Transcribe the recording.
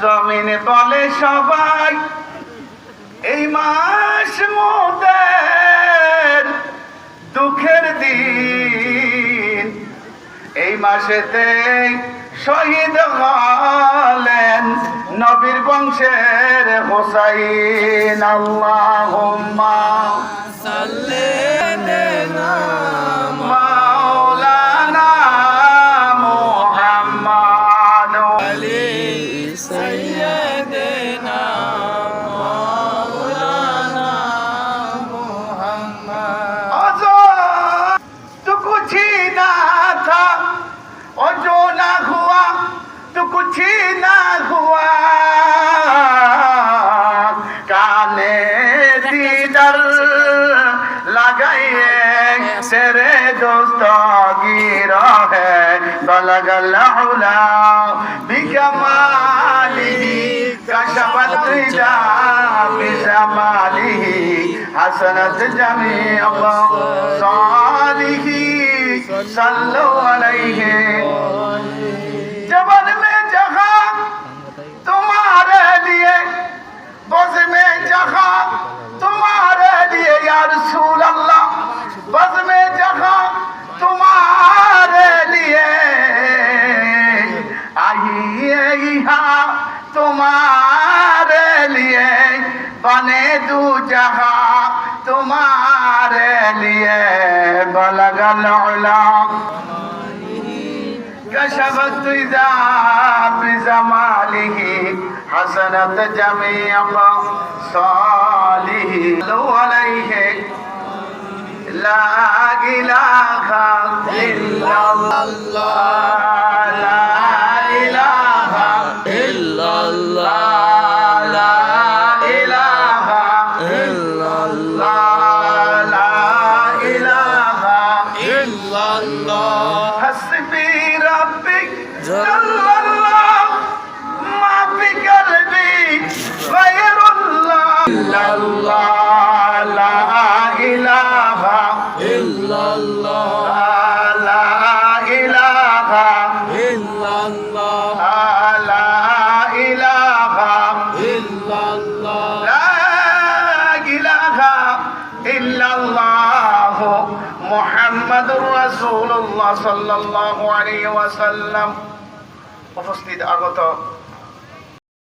জমিনে বলে সবাই এই মাস মোদের দুঃখের দিন। এই মাসেতে শহীদ হলেন নবীর বংশের হোসাইন। আল্লাহুম্মা সাল্লি আলা মাওলানা মুহাম্মাদ আলি সাইয়্যিদিনা মাওলানা মুহাম্মাদ। আজো তো কুছ না থা और जो ना हुआ तो कुछ ना हुआ, काने दीदर लगाइए तेरे दोस्तों गिरा है बलगल उला बिकमालिही कशफत रिजा बिजमालिही हसनत जमीअ सालिही सल्लु अलैहि। जबल में जगह तुम्हारे लिए, बस में जगह तुम्हारे लिए या रसूल अल्लाह, बस में जगह तुम्हारे लिए। आइए यहाँ तुम्हारे लिए, बने दू जहाँ तुम्हारे लिए बलगल उला कशफत इज़ा बिजमालिही हसनत जमीअ सालिही अलैहि ला इलाहा इल्लल्लाह ला इलाहा इल्लल्लाह ला इलाहा इल्लल्लाह ला इलाहा इल्लल्लाह हस्बी रब्बी जल्लल्लाह मा फी क़ल्बी गैरुल्लाह इल्लल्लाह ला इलाहा इल्लल्लाह ला इलाहा इल्लल्लाह ला इलाहा इल्लल्लाह ला इलाहा इल्लल्लाह মুহাম্মাদুর রাসূলুল্লাহ সাল্লাল্লাহু আলাইহি ওয়াসাল্লাম। উপস্থিত আগত